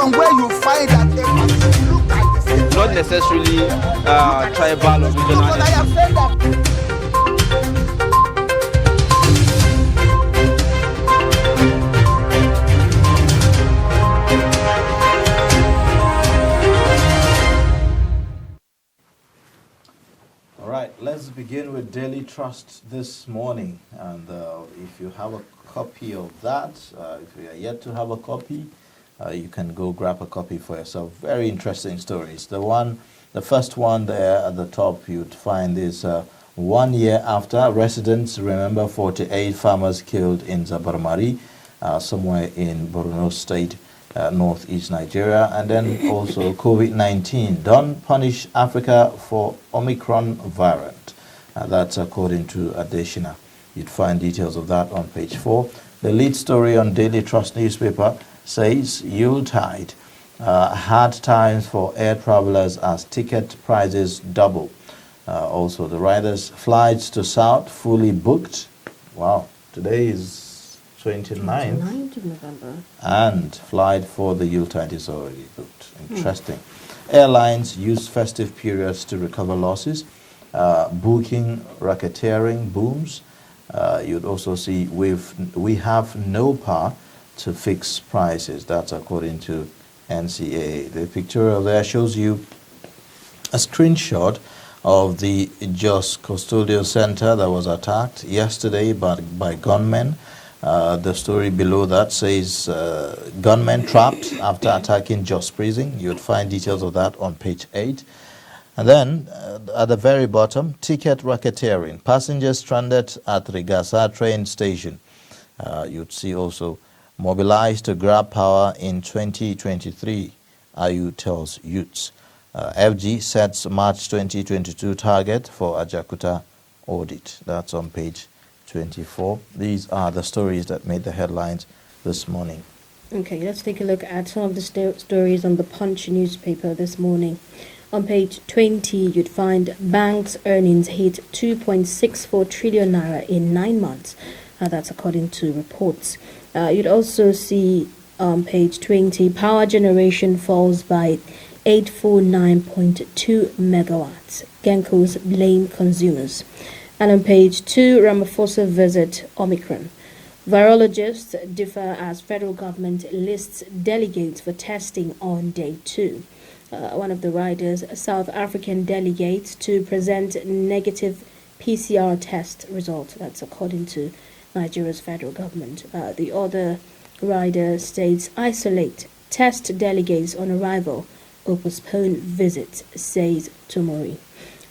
somewhere you find that they look like the same. Not necessarily tribal or regional. But I have said that. All right, let's begin with Daily Trust this morning. And if you have a copy of that, if you are yet to have a copy, you can go grab a copy for yourself. Very interesting stories. The first one there at the top, you'd find is 1 year after residents remember 48 farmers killed in Zabarmari, somewhere in Borno State, northeast Nigeria. And then also COVID-19, don't punish Africa for Omicron variant. That's according to Adeshina. You'd find details of that on page 4. The lead story on Daily Trust newspaper says Yuletide, hard times for air travelers as ticket prices double. Also, the riders' flights to South fully booked. Wow, today is 29th of November. And flight for the Yuletide is already booked. Interesting. Airlines use festive periods to recover losses. Booking, racketeering booms. You'd also see we have no power to fix prices. That's according to NCAA. The pictorial there shows you a screenshot of the Jos Custodial Center that was attacked yesterday by gunmen. The story below that says gunmen trapped after attacking Jos Prison. You'd find details of that on page 8. And then at the very bottom, ticket racketeering. Passengers stranded at Rigasa train station. You'd see also mobilized to grab power in 2023. IU tells youths. FG sets March 2022 target for Ajakuta audit. That's on page 24. These are the stories that made the headlines this morning. Okay, let's take a look at some of the stories on the Punch newspaper this morning. On page 20, you'd find banks' earnings hit 2.64 trillion naira in 9 months. That's according to reports. You'd also see on page 20, power generation falls by 849.2 megawatts. Gencos blame consumers. And on page 2, Ramaphosa visit Omicron. Virologists differ as federal government lists delegates for testing on day 2. One of the riders, a South African delegate to present negative PCR test result. That's according to Nigeria's federal government. The other rider states isolate, test delegates on arrival or postpone visit, says Tomori.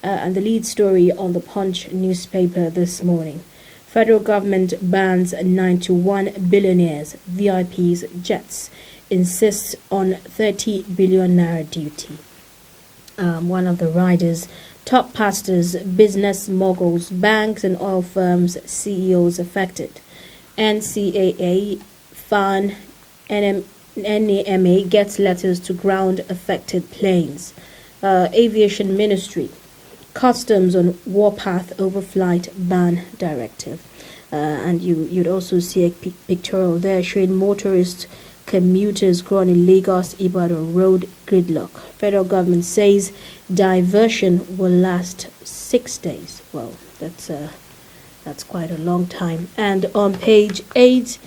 And the lead story on the Punch newspaper this morning. Federal government bans 91 billionaires, VIPs, jets, insists on 30 billion naira duty. One of the riders, top pastors, business moguls, banks and oil firms, CEOs affected. NCAA, FAN, NAMA gets letters to ground affected planes. Aviation Ministry, customs on warpath overflight ban directive. And you'd also see a pictorial there showing motorists, commuters caught in Lagos Ibadan road gridlock. Federal government says diversion will last 6 days. Well, that's quite a long time. And on page 8,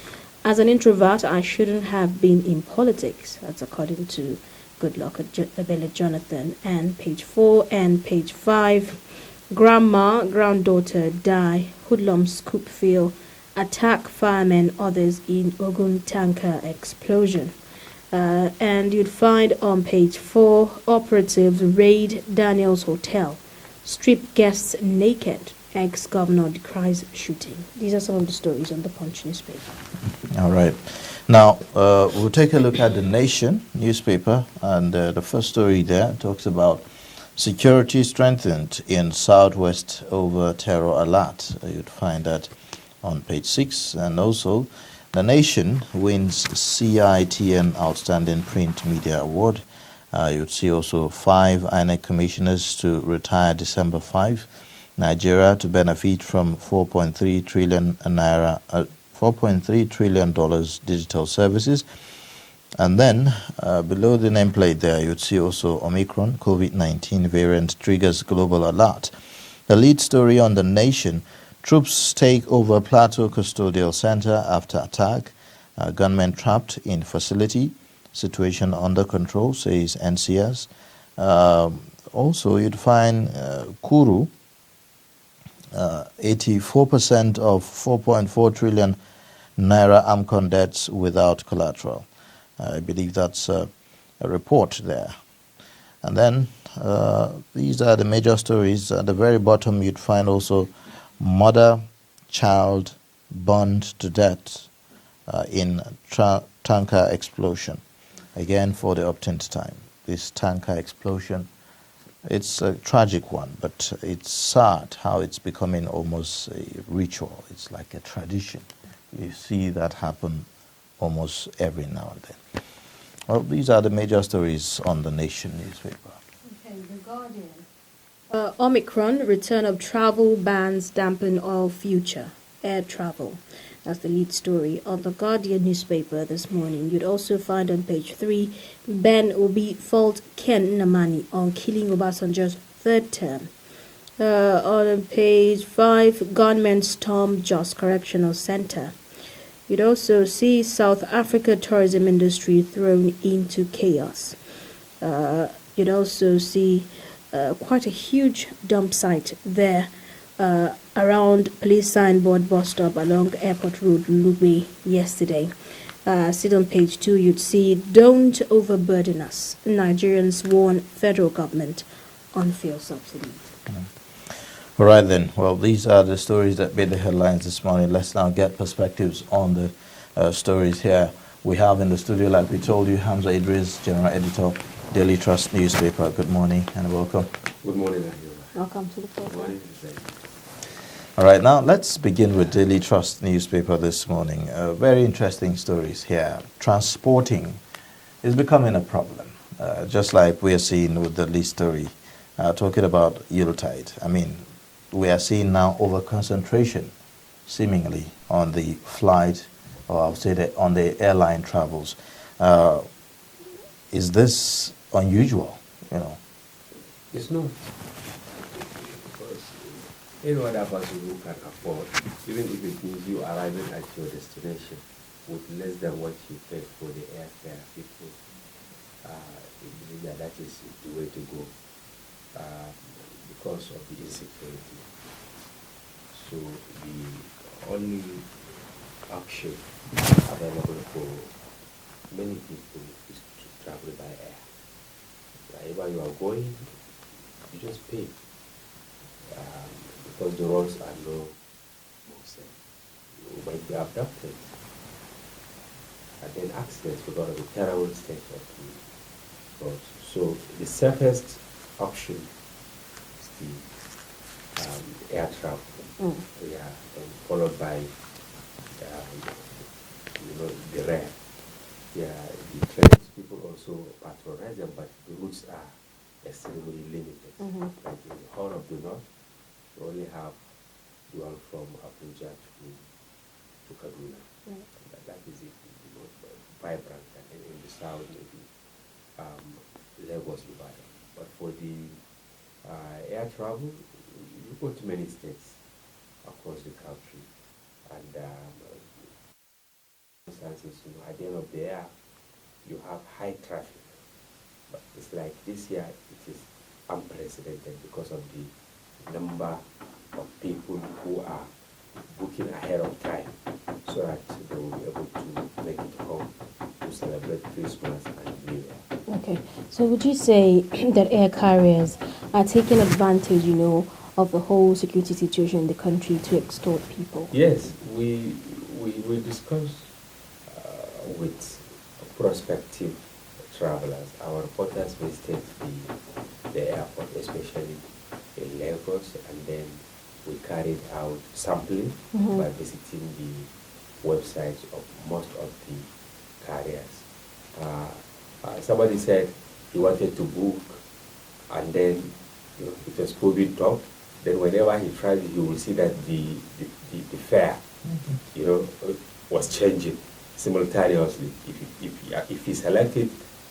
as an introvert, I shouldn't have been in politics. That's according to Goodluck Abele Jonathan. And page 4 and page 5, grandma, granddaughter die, hoodlums scoop field, attack firemen, others in Ogun tanker explosion. And you'd find on page 4, operatives raid Daniel's hotel, strip guests naked, ex-governor decries shooting. These are some of the stories on the Punch newspaper. All right. Now, we'll take a look at the Nation newspaper, and the first story there talks about security strengthened in Southwest over terror alert. You'd find that on page 6. And also, the Nation wins CITN Outstanding Print Media Award. You'd see also 5 INEC commissioners to retire December 5. Nigeria to benefit from 4.3 trillion naira, $4.3 trillion digital services. And then below the nameplate there, you'd see also Omicron, COVID-19 variant triggers global alert. The lead story on The Nation, troops take over Plateau Custodial Center after attack. Gunmen trapped in facility. Situation under control, says NCS. Also, you'd find Kuru, 84% of 4.4 trillion naira AMCON debts without collateral. I believe that's a report there. And then these are the major stories. At the very bottom, you'd find also mother, child burned to death in tanker explosion. Again, for the uptint time. This tanker explosion, it's a tragic one, but it's sad how it's becoming almost a ritual. It's like a tradition. You see that happen almost every now and then. Well, these are the major stories on The Nation newspaper. Okay, The Guardian. Omicron, return of travel bans dampen all future air travel. That's the lead story on The Guardian newspaper this morning. You'd also find on page 3, Ben Obi fault Ken Namani on killing Obasanjo's third term. On page 5, gunmen storm Jos Correctional Center. You'd also see South Africa tourism industry thrown into chaos. You'd also see quite a huge dump site there around police signboard bus stop along Airport Road, Lube, yesterday. Sit on page 2, you'd see don't overburden us. Nigerians warn federal government on fuel subsidy. All right then. Well, these are the stories that made the headlines this morning. Let's now get perspectives on the stories here. We have in the studio, like we told you, Hamza Idris, General Editor, Daily Trust newspaper. Good morning and welcome. Good morning, Ahira. Welcome to the Good program. morning. All right, now let's begin with Daily Trust newspaper this morning. Very interesting stories here. Transporting is becoming a problem, just like we are seeing with the lead story, talking about Yuletide. I mean, we are seeing now over-concentration, seemingly, on the flight, or I would say on the airline travels. Is this unusual, you know? It's not. Because any other person who can afford, even if it means you arriving at your destination with less than what you pay for the airfare, people believe that is the way to go because of the insecurity. So the only option available for many people is to travel by air. Wherever you are going, you just pay because the roads are low. You might be abducted, and then accidents because of the terrible state of the roads. So the safest option is the air travel. Yeah, and followed by the rail. Yeah, the trains people also patronize them, but the routes are extremely limited. Like in the whole of the north, you only have the one from Abuja to Kaduna. That is it, vibrant. And then in the south, maybe Lagos, Ibadan. But for the air travel, you go to many states across the country, and instances, at the end of the year, you have high traffic. But it's like this year, it is unprecedented because of the number of people who are booking ahead of time so that they will be able to make it home to celebrate Christmas and New Year. Okay, so would you say that air carriers are taking advantage, of the whole security situation in the country to extort people? Yes, we discussed with prospective travelers. Our reporters visited the airport, especially in Lagos, and then we carried out sampling by visiting the websites of most of the carriers. Somebody said he wanted to book, and then it was COVID top. Then whenever he tried, you will see that the fare, was changing simultaneously. If he if he selected,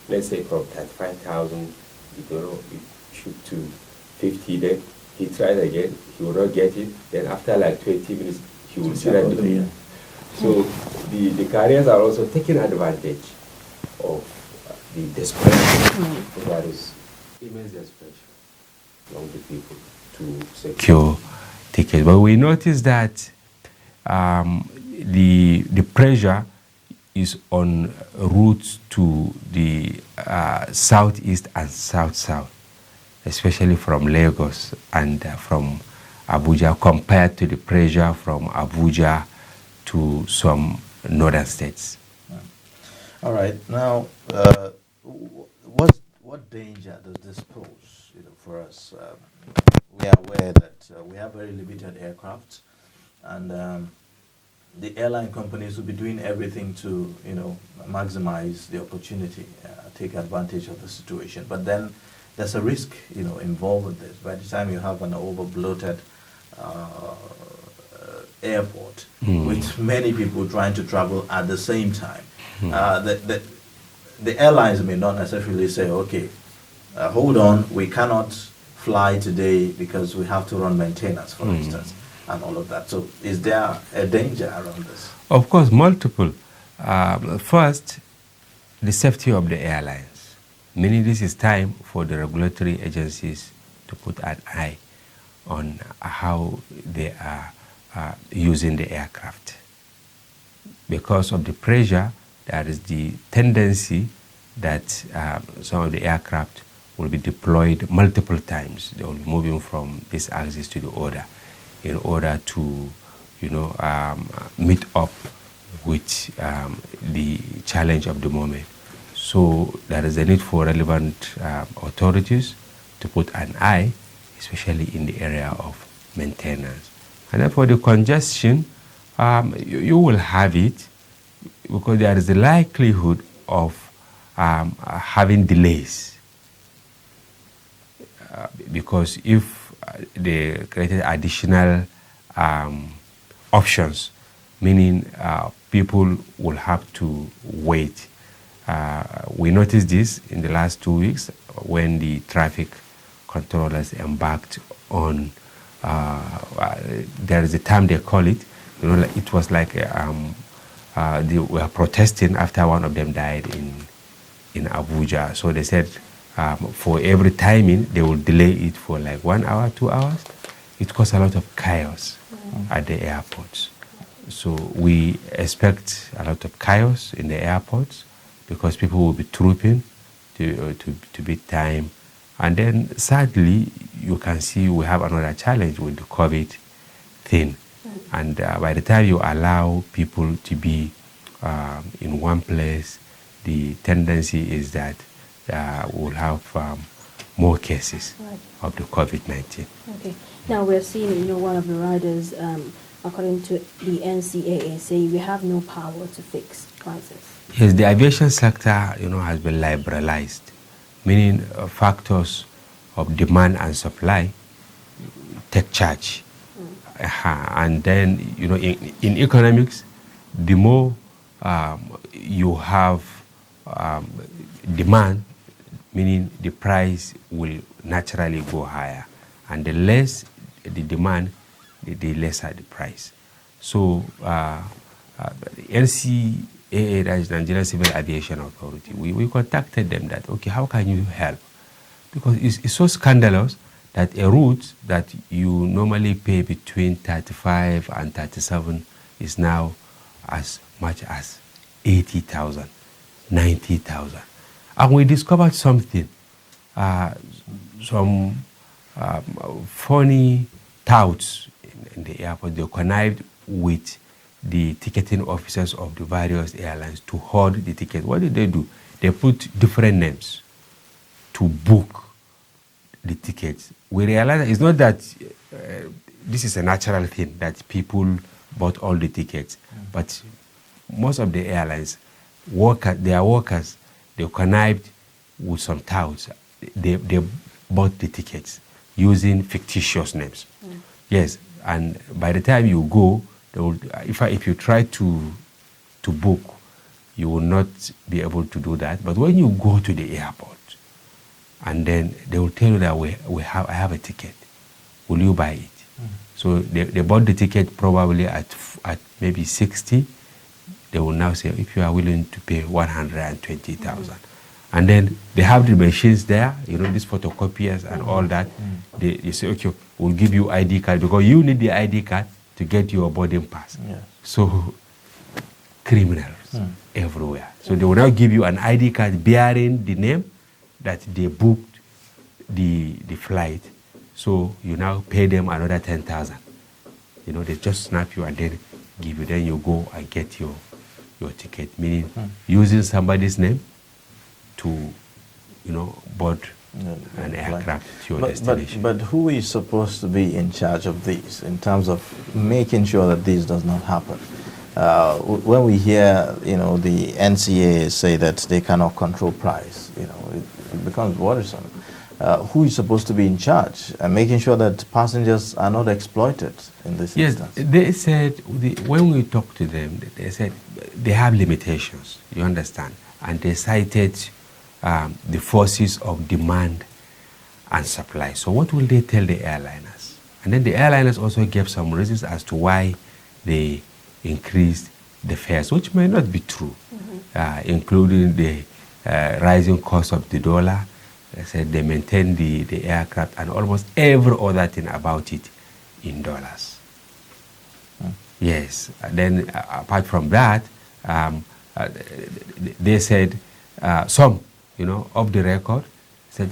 let's say from 35,000, it shoot to 50, then he tries again, he will not get it, then after like 20 minutes, he will see that. So the carriers are also taking advantage of the desperation. So there is immense desperation among the people to secure tickets. But we notice that the pressure is on routes to the southeast and south-south, especially from Lagos and from Abuja, compared to the pressure from Abuja to some northern states. All right. Now, what danger does this pose, for us? We are aware that we have very limited aircraft, and the airline companies will be doing everything to, maximize the opportunity, take advantage of the situation. But then there's a risk, involved with this. By the time you have an over-bloated airport with many people trying to travel at the same time, the airlines may not necessarily say, okay, hold on, we cannot fly today because we have to run maintenance, for instance, and all of that. So is there a danger around this? Of course, multiple. First, the safety of the airlines. Meaning this is time for the regulatory agencies to put an eye on how they are using the aircraft. Because of the pressure, there is the tendency that some of the aircraft will be deployed multiple times. They will be moving from this axis to the other in order to, meet up with the challenge of the moment. So there is a need for relevant authorities to put an eye, especially in the area of maintenance. And then for the congestion, you will have it because there is a likelihood of having delays. Because if they created additional options, meaning people will have to wait. We noticed this in the last 2 weeks when the traffic controllers embarked on, there is a term they call it, it was like they were protesting after one of them died in Abuja. So they said for every timing, they will delay it for like 1 hour, 2 hours. It caused a lot of chaos at the airports. So we expect a lot of chaos in the airports because people will be trooping to beat time. And then sadly, you can see we have another challenge with the COVID thing. And by the time you allow people to be in one place, the tendency is that we'll have more cases of the COVID-19. Okay. Now we're seeing, one of the riders, according to the NCAA, say we have no power to fix prices. Yes, the aviation sector, has been liberalized, meaning factors of demand and supply take charge. And then, in economics, the more you have demand, meaning the price will naturally go higher. And the less the demand, the lesser the price. So NCAA, that is Nigerian Civil Aviation Authority, we contacted them that, okay, how can you help? Because it's so scandalous that a route that you normally pay between 35 and 37 is now as much as 80,000, 90,000. And we discovered something, some funny touts in the airport. They connived with the ticketing officers of the various airlines to hoard the tickets. What did they do? They put different names to book the tickets. We realized that it's not that this is a natural thing that people bought all the tickets, but most of the airlines, their workers, they connived with some touts. They bought the tickets using fictitious names. Yes, and by the time you go, they will, if you try to book, you will not be able to do that. But when you go to the airport, and then they will tell you that I have a ticket. Will you buy it? So they bought the ticket probably at maybe 60. They will now say, if you are willing to pay 120,000. And then they have the machines there, these photocopiers and all that. They say, okay, we'll give you ID card because you need the ID card to get your boarding pass. Yeah. So criminals everywhere. So they will now give you an ID card bearing the name that they booked the flight. So you now pay them another 10,000. They just snap you and then give you. Then you go and get your ticket. Meaning using somebody's name to, board an aircraft to your destination. But who is supposed to be in charge of this in terms of making sure that this does not happen? When we hear, the NCA say that they cannot control price, it becomes worrisome. Who is supposed to be in charge and making sure that passengers are not exploited in this instance? Yes, they said, when we talked to them, they said they have limitations, you understand, and they cited the forces of demand and supply. So what will they tell the airliners? And then the airliners also gave some reasons as to why they increased the fares, which may not be true, including the rising cost of the dollar. They said they maintain the aircraft and almost every other thing about it in dollars. Yes. And then apart from that, they said some, off the record, said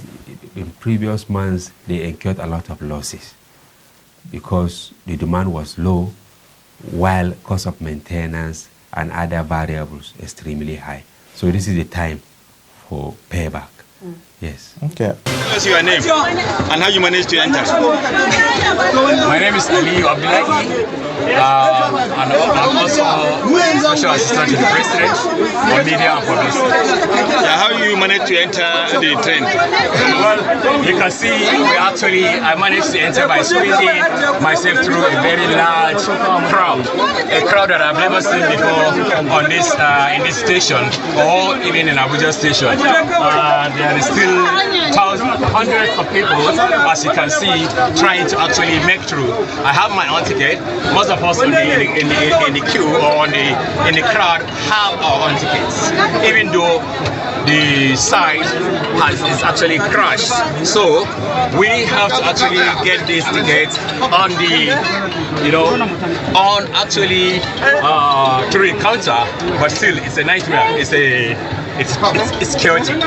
in previous months they incurred a lot of losses because the demand was low while cost of maintenance and other variables extremely high. So this is the time for payback. Yes. Okay. Tell us your name and how you managed to enter. My name is Ali Abdullahi, and I'm also Special Assistant to the President for Media and Publicity. Yeah, how you managed to enter the train? Well, you can see I managed to enter by squeezing myself through a very large crowd, a crowd that I've never seen before on this in this station or even in Abuja station. There is still hundreds of people, as you can see, trying to actually make through. I have my own ticket. Most of us in the queue or in the crowd have our own tickets, even though the site is actually crashed. So we have to actually get these tickets on the, on actually through the counter. But still, it's a nightmare. It's chaotic.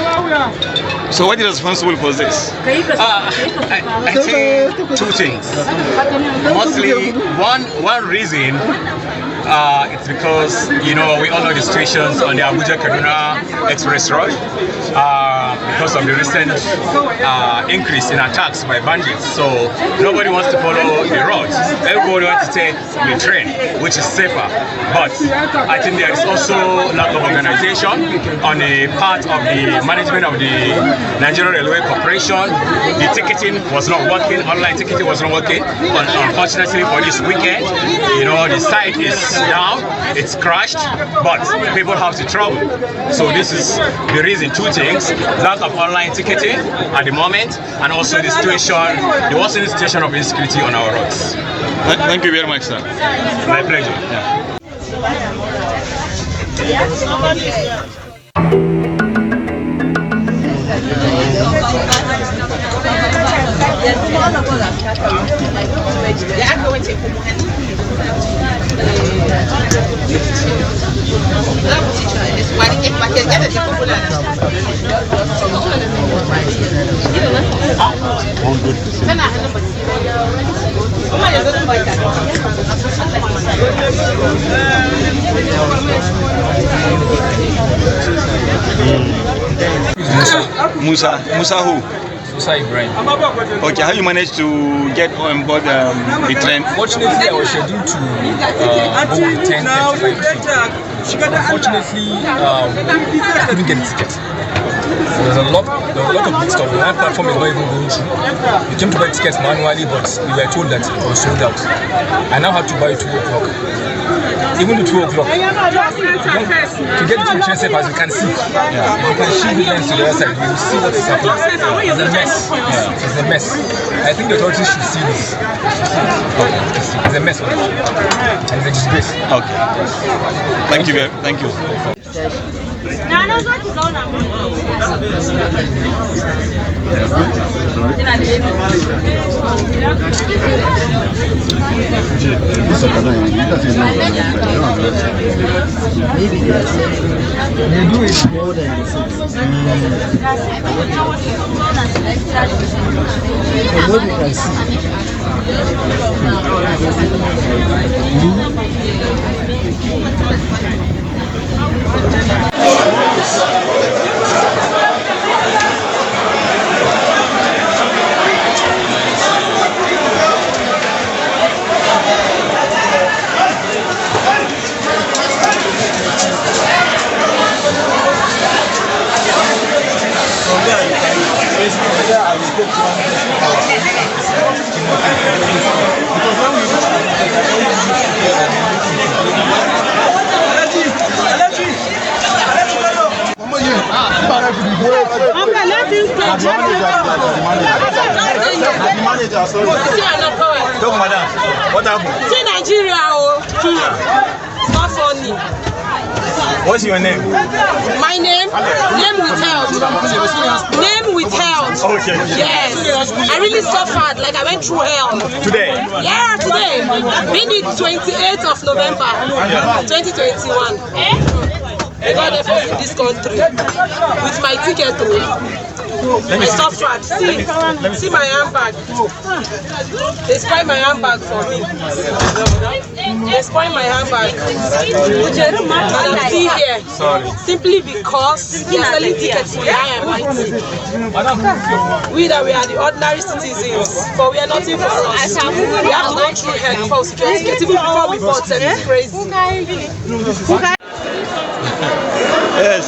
So what is responsible for this? I think two things. Mostly, one reason it's because we all know the situations on the Abuja-Kaduna Express Road because of the recent increase in attacks by bandits. So nobody wants to follow the roads. Everybody wants to take the train, which is safer. But I think there is also lack of organization on the part of the management of the Nigerian Railway Corporation. The ticketing was not working. Online ticketing was not working. Unfortunately for this weekend, the site is down, it's crashed, but people have to travel. So this is the reason, two things: lack of online ticketing at the moment, and also the worsening situation of insecurity on our roads. Thank you very much, sir. My pleasure. Musa who? Musa Ibrahim. Okay, how you managed to get on board the train? Fortunately, I was scheduled to board 10:35. Unfortunately, I couldn't get a ticket. There was a lot of big stuff. The one platform is not even going through. You came to buy tickets manually, but we were told that it was sold out. I now have to buy 2 o'clock. Even the 2 o'clock. To get to the train safe, as you can see, you can shift the lens to the other side. You will see what is happening. It's a mess. It's a mess. I think the authorities should see this. It's a mess. And it's a disgrace. Okay. Thank you. Thank you. They do it more than 6. Nobody can see. What happened? See Nigeria, it's not funny. What's your name? My name? Name withheld. Name withheld. Okay. Yes. I really suffered, like I went through hell. Today? Yeah, today. Being the 28th of November, 2021. I got a in this country with my ticket. I suffered. See my handbag. They spoil my handbag for me. They spoil my handbag. And I'm still here. Simply because they are selling tickets to the IMIT. We that we are the ordinary citizens, but we are nothing for us. We have to go through hell before we secure tickets. Even before we bought them, it's crazy. Yes.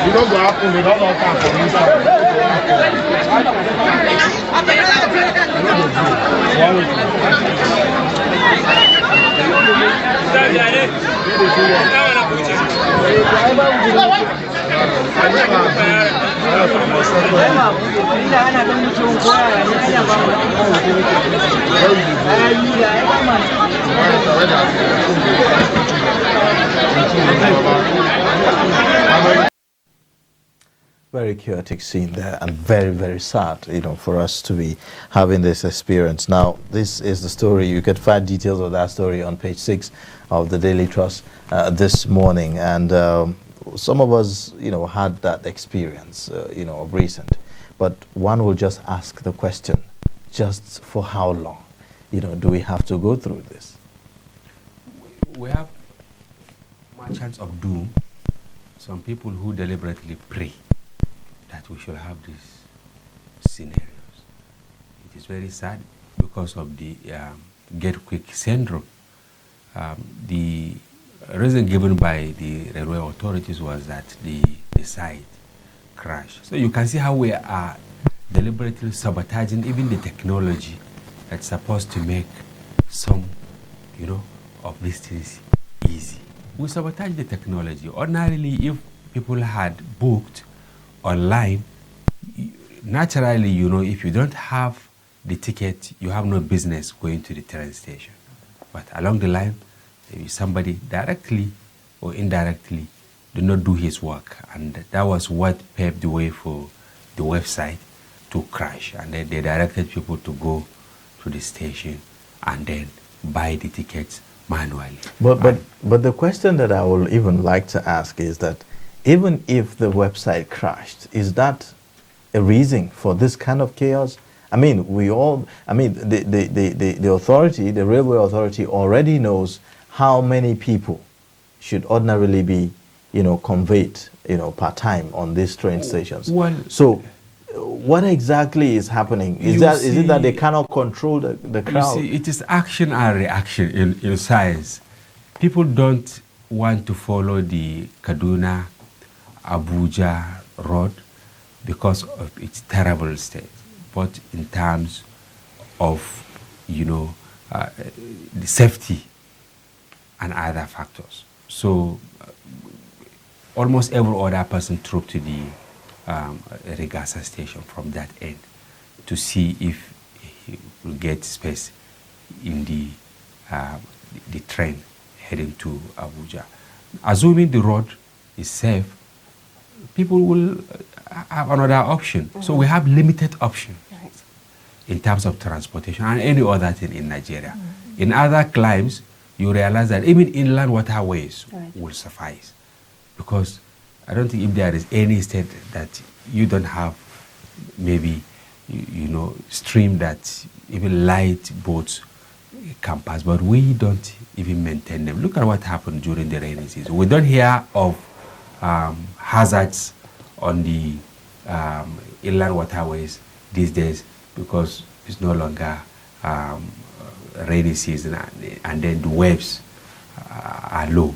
You don't go up and you don't know time for Very chaotic scene there, and very, very sad, for us to be having this experience. Now, this is the story. You can find details of that story on page 6 of the Daily Trust this morning. And some of us, had that experience, of recent. But one will just ask the question, just for how long, do we have to go through this? We have merchants of doom, some people who deliberately pray that we should have these scenarios. It is very sad because of the get quick syndrome. The reason given by the railway authorities was that the site crashed. So you can see how we are deliberately sabotaging even the technology that's supposed to make some, of these things easy. We sabotage the technology. Ordinarily, if people had booked online, naturally, if you don't have the ticket, you have no business going to the train station. But along the line, maybe somebody directly or indirectly did not do his work, and that was what paved the way for the website to crash. And then they directed people to go to the station and then buy the tickets manually. But the question that I will even like to ask is that even if the website crashed, is that a reason for this kind of chaos? I mean, the authority, the railway authority already knows how many people should ordinarily be, conveyed, per-time on these train stations. Well, so what exactly is happening? Is it that they cannot control the crowd? You see, it is action and reaction in science. People don't want to follow the Kaduna Abuja road because of its terrible state, but in terms of the safety and other factors. So almost every other person trooped to the Regasa station from that end to see if he will get space in the train heading to Abuja. Assuming the road is safe, people will have another option. So we have limited options in terms of transportation and any other thing in Nigeria. In other climes, you realize that even inland waterways will suffice, because I don't think if there is any state that you don't have maybe stream that even light boats can pass, but we don't even maintain them. Look at what happened during the rainy season. We don't hear of hazards on the inland waterways these days because it's no longer rainy season, and then the waves are low.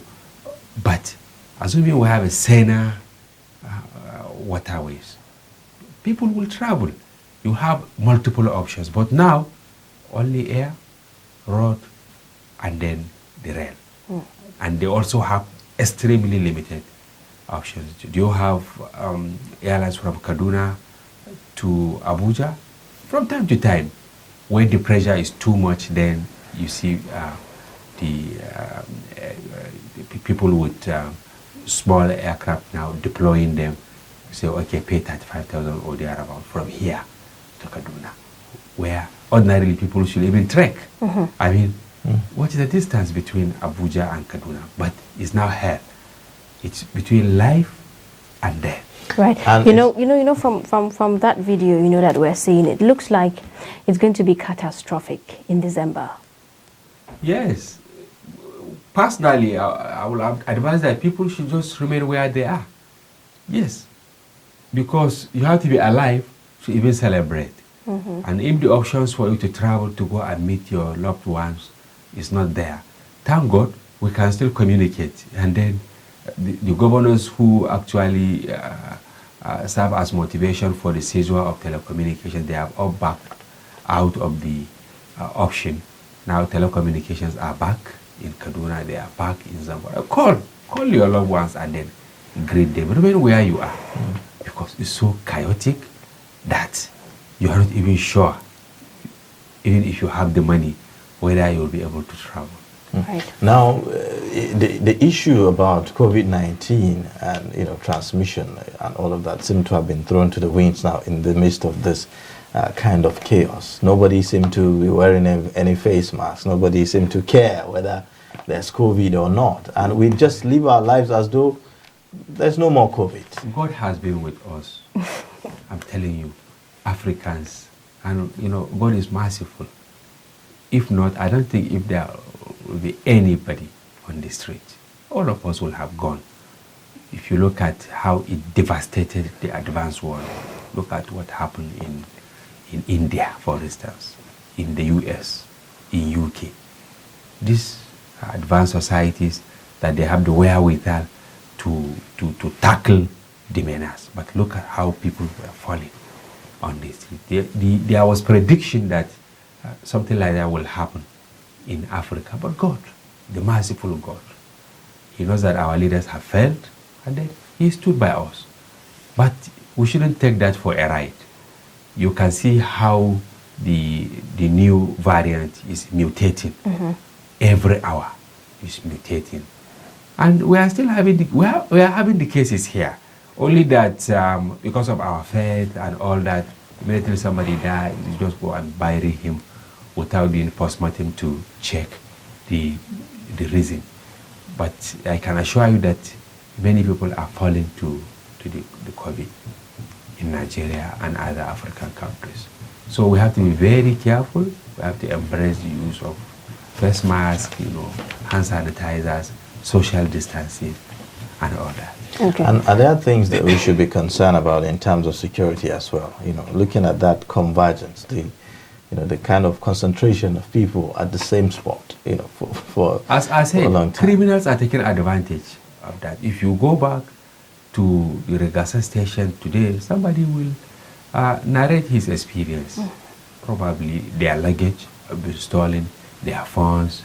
But assuming we have a saner waterways, people will travel. You have multiple options, but now only air, road, and then the rail. And they also have extremely limited options. Do you have airlines from Kaduna to Abuja? From time to time, when the pressure is too much, then you see the people with small aircraft now deploying them. Say, okay, pay 35,000 or thereabout from here to Kaduna, where ordinarily people should even trek. I mean, what is the distance between Abuja and Kaduna? But it's now here. It's between life and death. Right. And From that video, that we're seeing, it looks like it's going to be catastrophic in December. Yes. Personally, I will advise that people should just remain where they are. Yes. Because you have to be alive to even celebrate. And if the options for you to travel to go and meet your loved ones is not there, thank God we can still communicate. And then the governors who actually serve as motivation for the seizure of telecommunications, they have all backed out of the option. Now telecommunications are back in Kaduna, they are back in Zamfara. Call your loved ones and then greet them. Remain where you are, because it's so chaotic that you are not even sure, even if you have the money, whether you will be able to travel. Right. Now, the issue about COVID-19 and transmission and all of that seem to have been thrown to the winds now in the midst of this kind of chaos. Nobody seemed to be wearing any face masks. Nobody seemed to care whether there's COVID or not. And we just live our lives as though there's no more COVID. God has been with us. I'm telling you, Africans, and God is merciful. If not, I don't think if there will be anybody on the street, all of us will have gone. If you look at how it devastated the advanced world, look at what happened in India, for instance, in the US, in UK. These advanced societies that they have the wherewithal to tackle the menace. But look at how people were falling on the street. There was prediction that something like that will happen in Africa. But God, the merciful God, He knows that our leaders have failed, and then He stood by us. But we shouldn't take that for a ride. You can see how the new variant is mutating. Every hour is mutating. And we are still having we are having the cases here. Only that because of our faith and all that, immediately somebody dies, you just go and bury him without doing postmortem to check the reason. But I can assure you that many people are falling to the COVID in Nigeria and other African countries. So we have to be very careful. We have to embrace the use of face masks, hand sanitizers, social distancing, and all that. Okay. And are there things that we should be concerned about in terms of security as well? Looking at that convergence, the kind of concentration of people at the same spot, for As I for a said, long time. criminals are taking advantage of that. If you go back to the Regasa station today, somebody will narrate his experience. Probably their luggage have been stolen, their phones,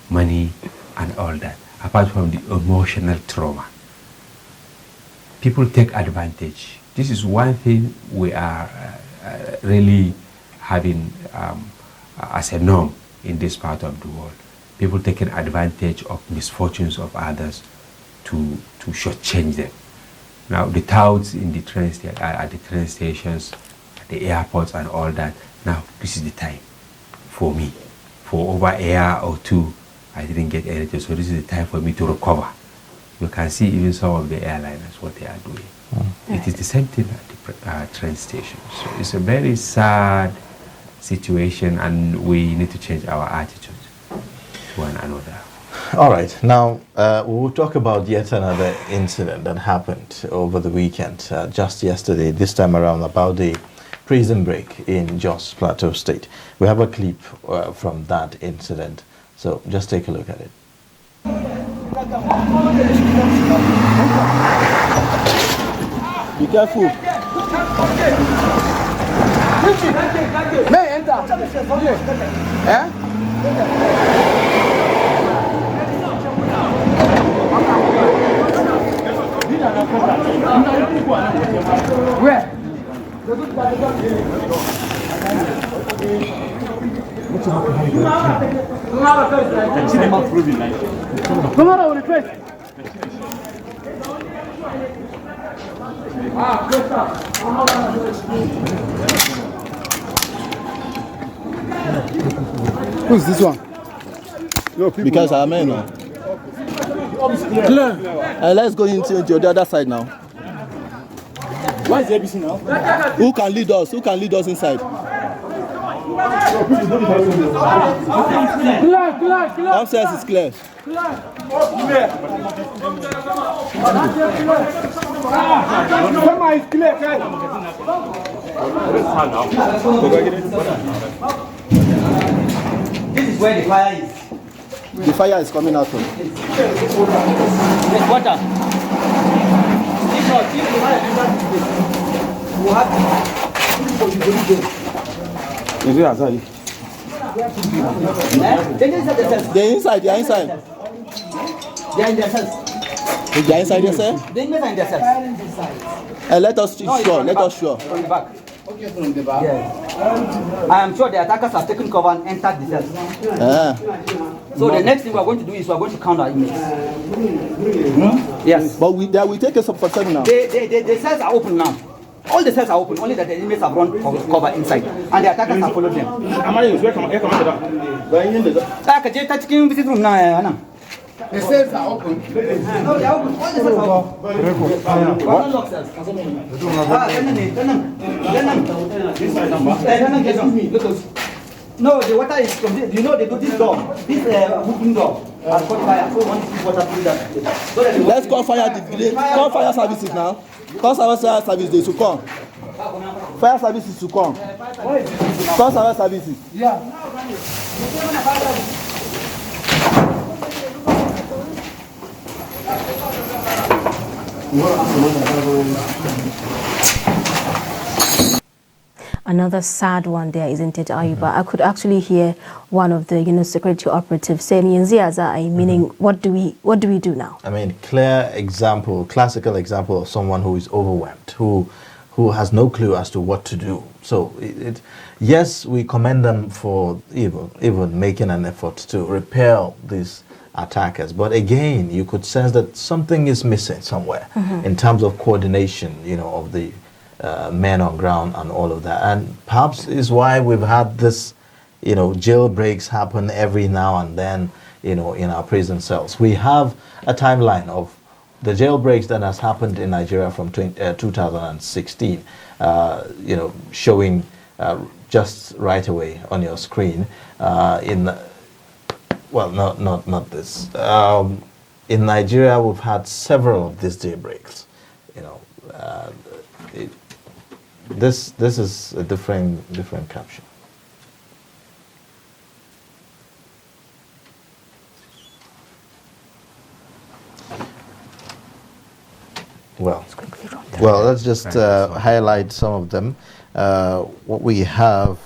money, and all that. Apart from the emotional trauma, people take advantage. This is one thing we are really having as a norm in this part of the world. People taking advantage of misfortunes of others to shortchange them. Now the touts in the at the train stations, at the airports and all that, now this is the time for me. For over a year or two, I didn't get anything, so this is the time for me to recover. You can see even some of the airliners, what they are doing. It is the same thing at the train stations. So it's a very sad situation, and we need to change our attitude to one another. All right. Now, we will talk about yet another incident that happened over the weekend, just yesterday, this time around, about the prison break in Jos Plateau State. We have a clip from that incident, so just take a look at it. Be careful. May enter. Eh? Where? Tomorrow will request. Who's this one? Because I'm in. Clear. Let's go into the other side now. Why is ABC now? Who can lead us? Who can lead us inside? Clear. Upstairs is clear. Somebody is clear. This is where the fire is. The fire is coming out from. There's water. If not, if the fire enters this place, we'll have Is it outside? They're inside the cells. They're inside. They're inside. They're in their cells. They're inside there, sir. The inmates are in their cells. Let us sure. Let us sure. From the back. From the back? Yes. I am sure the attackers have taken cover and entered the cells. So the next thing we are going to do is we are going to count our inmates. Yes. But we take us up for 7 now. The cells are open now. All the cells are open, only that the inmates have run for cover inside. And the attackers have followed them. Visit room now. The cells are open. No, they are open. All the cells are open. One lock cells. No, the water is from this. You know, they do this door. This wooden door. Has caught fire. So one is water through that. Let's call fire. Call fire services now. Call fire services. They should come. Fire services to come. Call fire services. Yeah. Another sad one there, isn't it, Ayuba? I could actually hear one of the security operatives saying, meaning what do we do now? I mean, classical example of someone who is overwhelmed, who has no clue as to what to do. So, yes, we commend them for even making an effort to repel these attackers. But again, you could sense that something is missing somewhere in terms of coordination, of the men on ground and all of that. And perhaps is why we've had this, jailbreaks happen every now and then, in our prison cells. We have a timeline of the jailbreaks that has happened in Nigeria from 2016, showing just right away on your screen. Well, not this. In Nigeria, we've had several of these jailbreaks. This is a different caption. Well, let's just highlight some of them. What we have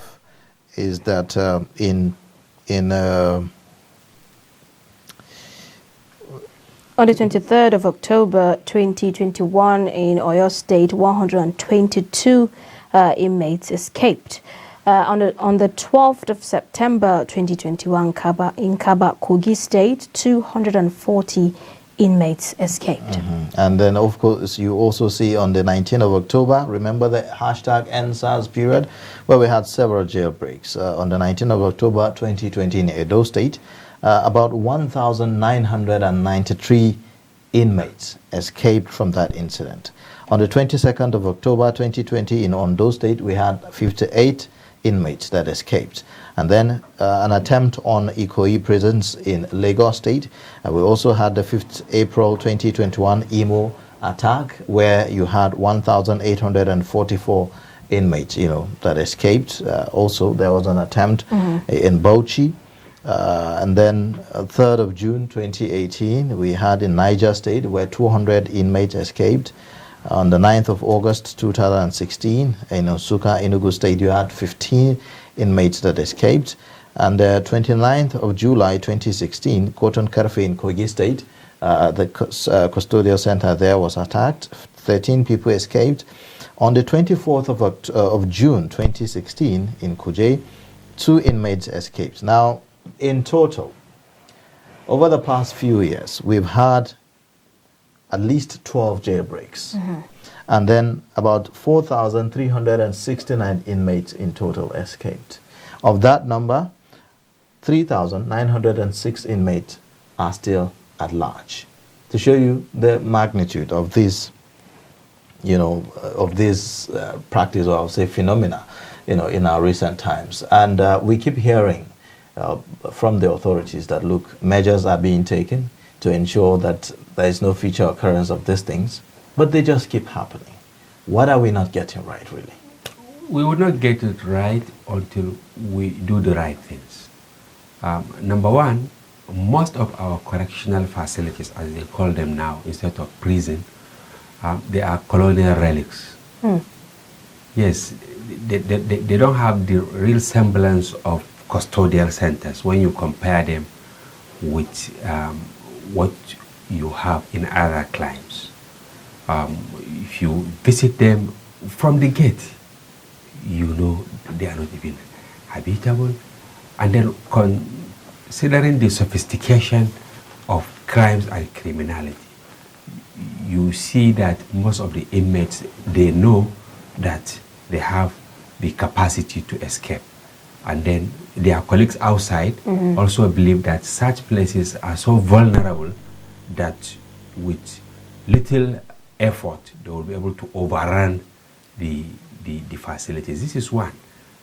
is that on the 23rd of October 2021 in Oyo State, 122 inmates escaped. On the 12th of September 2021 in Kaba, Kogi State, 240 inmates escaped. And then, of course, you also see on the 19th of October, remember the hashtag #EndSARS period, where we had several jailbreaks. On the 19th of October 2020 in Edo State, about 1,993 inmates escaped from that incident. On the 22nd of October 2020 in Ondo State, we had 58 inmates that escaped. And then an attempt on Ikoyi prisons in Lagos State. We also had the 5th April 2021 Imo attack, where you had 1,844 inmates, that escaped. Also, there was an attempt in Bauchi. And then 3rd of June 2018, we had in Niger State, where 200 inmates escaped. On the 9th of August 2016, in Osuka, Enugu State, you had 15 inmates that escaped. And the 29th of July 2016, Cotton Karfe in Kogi State, the custodial center there was attacked. 13 people escaped. On the 24th of June 2016, in Kuje, 2 inmates escaped. Now, in total, over the past few years, we've had at least 12 jailbreaks. And then about 4,369 inmates in total escaped. Of that number, 3,906 inmates are still at large. To show you the magnitude of this, practice, or I'll say phenomena, in our recent times. And we keep hearing from the authorities that, look, measures are being taken to ensure that there is no future occurrence of these things, but they just keep happening. What are we not getting right, really? We will not get it right until we do the right things. Number one, most of our correctional facilities, as they call them now, instead of prison, they are colonial relics. Yes, they don't have the real semblance of custodial centers when you compare them with what you have in other climes. If you visit them from the gate, you know they are not even habitable. And then considering the sophistication of crimes and criminality, you see that most of the inmates, they know that they have the capacity to escape. And then their colleagues outside also believe that such places are so vulnerable that with little effort, they will be able to overrun the facilities. This is one.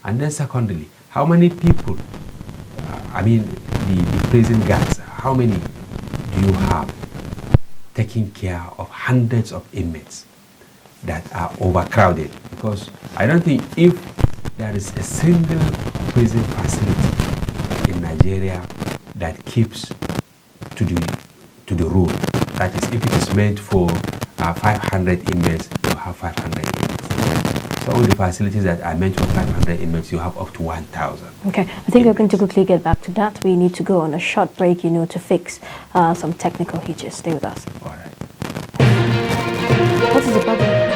And then secondly, how many people, the prison guards, how many do you have taking care of hundreds of inmates that are overcrowded? Because I don't think if there is a single prison facility in Nigeria that keeps to the rule. That is, if it is meant for 500 inmates, you have 500 inmates. So all the facilities that are meant for 500 inmates, you have up to 1,000. Okay, I think we're going to quickly get back to that. We need to go on a short break, to fix some technical hitches. Stay with us. All right. What is the problem?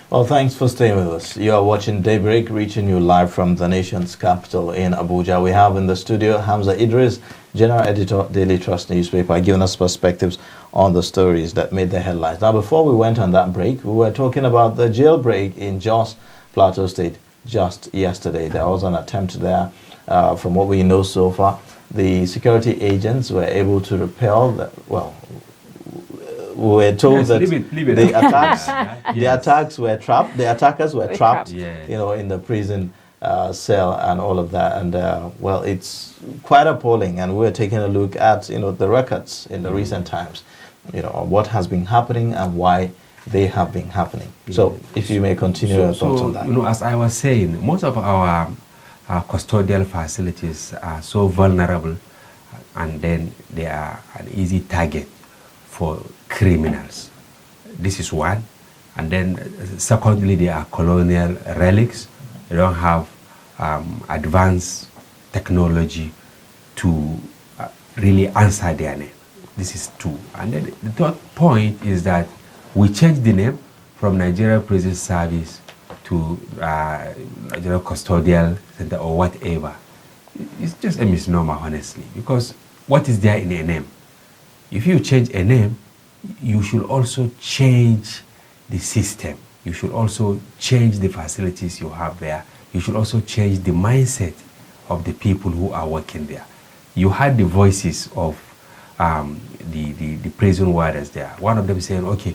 Well, thanks for staying with us. You are watching Daybreak, reaching you live from the nation's capital in Abuja. We have in the studio Hamza Idris, General Editor, Daily Trust newspaper, giving us perspectives on the stories that made the headlines. Now, before we went on that break, we were talking about the jailbreak in Jos, Plateau State, just yesterday. There was an attempt there. From what we know so far, the security agents were able to repel the, we were told that the attacks, the attacks were trapped. The attackers were trapped, in the prison cell and all of that. And well, it's quite appalling. And we're taking a look at the records in the recent times, what has been happening and why they have been happening. So, if you may continue your thoughts on that. As I was saying, most of our custodial facilities are so vulnerable, and then they are an easy target for criminals. This is one. And then secondly, they are colonial relics. They don't have advanced technology to really answer their name. This is two. And then the third point is that we changed the name from Nigeria Prison Service to Nigeria Custodial Center or whatever. It's just a misnomer, honestly, because what is there in a name? If you change a name, you should also change the system. You should also change the facilities you have there. You should also change the mindset of the people who are working there. You heard the voices of the prison warders there. One of them saying, okay,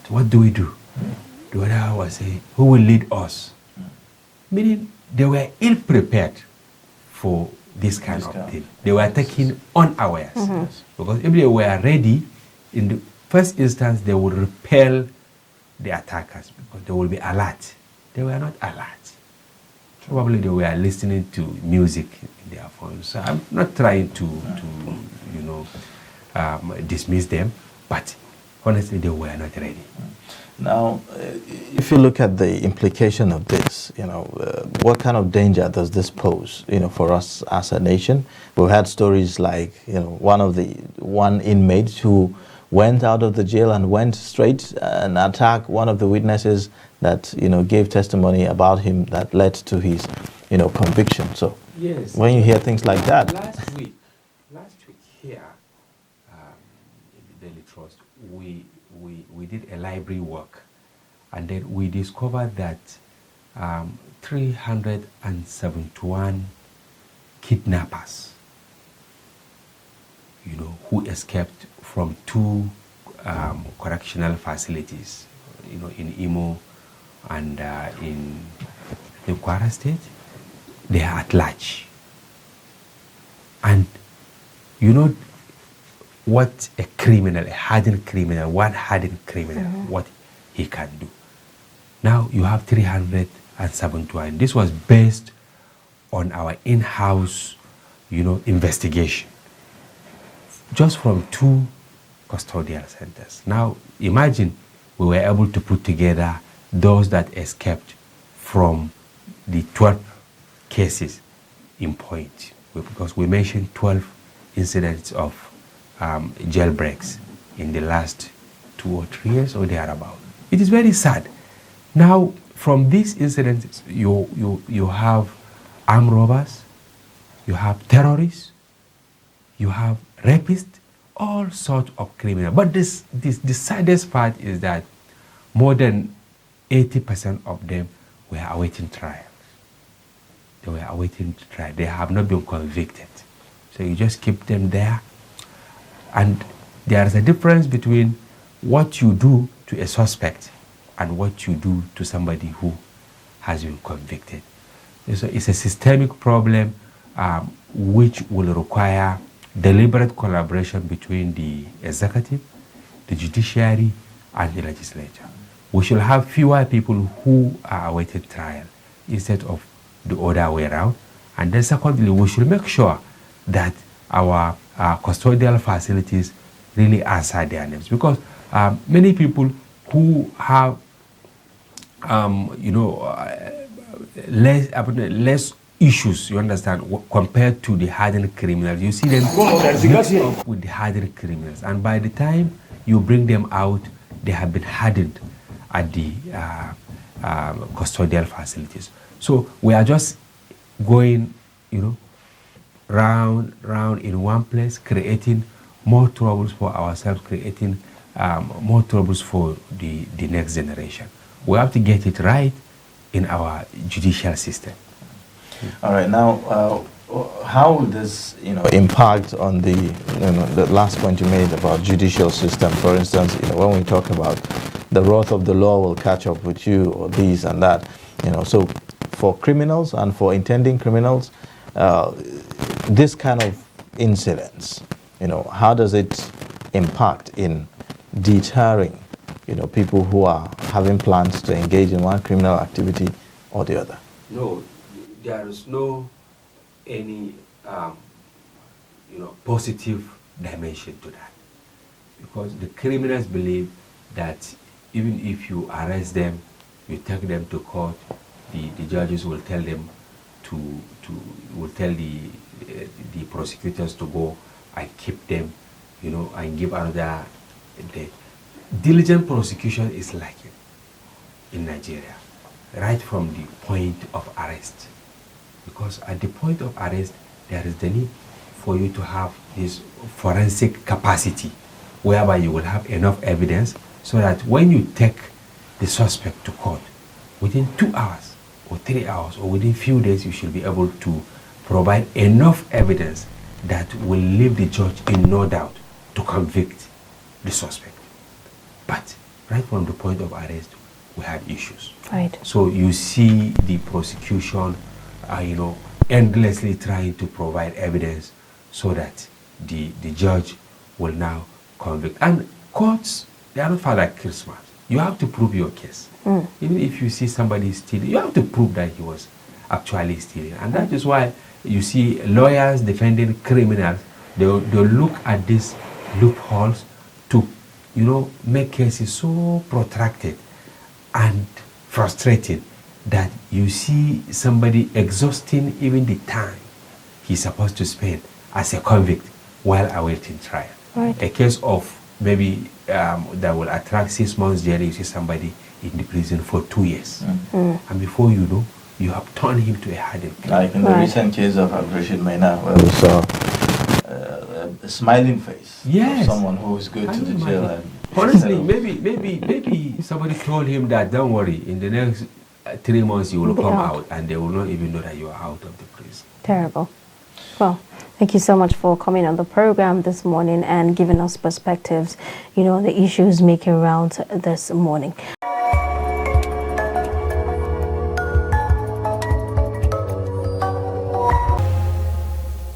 what do we do? The other was saying, who will lead us? Meaning they were ill-prepared for this kind of thing. They were taken unawares. Because if they were ready, in the first instance, they would repel the attackers because they will be alert. They were not alert. Probably they were listening to music in their phones. So I'm not trying to dismiss them, but honestly, they were not ready. Now, if you look at the implication of this, what kind of danger does this pose, for us as a nation? We've had stories like, one inmate who went out of the jail and went straight and attacked one of the witnesses that, gave testimony about him that led to his, conviction. So, yes, when you hear things like that. Last week here in the Daily Trust, we did a library work, and then we discovered that 371 kidnappers, who escaped from two correctional facilities, in Imo and in the Kwara State, they are at large. And what a criminal, one hardened criminal, what he can do. Now you have 371. This was based on our in-house, investigation, just from two custodial centers. Now imagine we were able to put together those that escaped from the 12 cases in point, because we mentioned 12 incidents of jailbreaks in the last 2 or 3 years or thereabout. It is very sad. Now, from these incidents, you have armed robbers, you have terrorists, you have rapists, all sorts of criminals. But the saddest part is that more than 80% of them were awaiting trials. They were awaiting trial. They have not been convicted. So you just keep them there. And there is a difference between what you do to a suspect and what you do to somebody who has been convicted. So it's a systemic problem which will require deliberate collaboration between the executive, the judiciary, and the legislature. We should have fewer people who are awaiting trial instead of the other way around. And then secondly, we should make sure that our custodial facilities really answer their names, because many people who have less issues, you understand, compared to the hardened criminals. You see them up with the hardened criminals, and by the time you bring them out, they have been hardened at the custodial facilities. So we are just going, round in one place, creating more troubles for ourselves, creating more troubles for the next generation. We have to get it right in our judicial system. All right, now, how will this, impact on the last point you made about judicial system? For instance, when we talk about the wrath of the law will catch up with you, or this and that, so for criminals and for intending criminals, this kind of incidents, how does it impact in deterring, people who are having plans to engage in one criminal activity or the other? No, there is no any positive dimension to that, because the criminals believe that even if you arrest them, you take them to court, the judges will tell them will tell the prosecutors to go and keep them, and give another day. Diligent prosecution is lacking in Nigeria, right from the point of arrest. Because at the point of arrest, there is the need for you to have this forensic capacity, whereby you will have enough evidence so that when you take the suspect to court, within 2 hours or 3 hours or within few days, you should be able to provide enough evidence that will leave the judge in no doubt to convict the suspect. But right from the point of arrest, we have issues. Right. So you see the prosecution, endlessly trying to provide evidence so that the judge will now convict. And courts, they are not far like Christmas. You have to prove your case. Even if you see somebody stealing, you have to prove that he was actually stealing. And that is why you see lawyers defending criminals, they'll look at these loopholes to, make cases so protracted and frustrating that you see somebody exhausting even the time he's supposed to spend as a convict while awaiting trial. Right. A case of maybe that will attract 6 months jail, you see somebody in the prison for 2 years. And before you know, you have turned him to a hardened criminal. Like in the recent case of Rashid Maina, where we saw a smiling face of someone who is good to the jail. And honestly, maybe somebody told him that, don't worry, in the next 3 months you will come out, and they will not even know that you are out of the prison. Terrible. Well, thank you so much for coming on the program this morning and giving us perspectives, the issues making rounds this morning.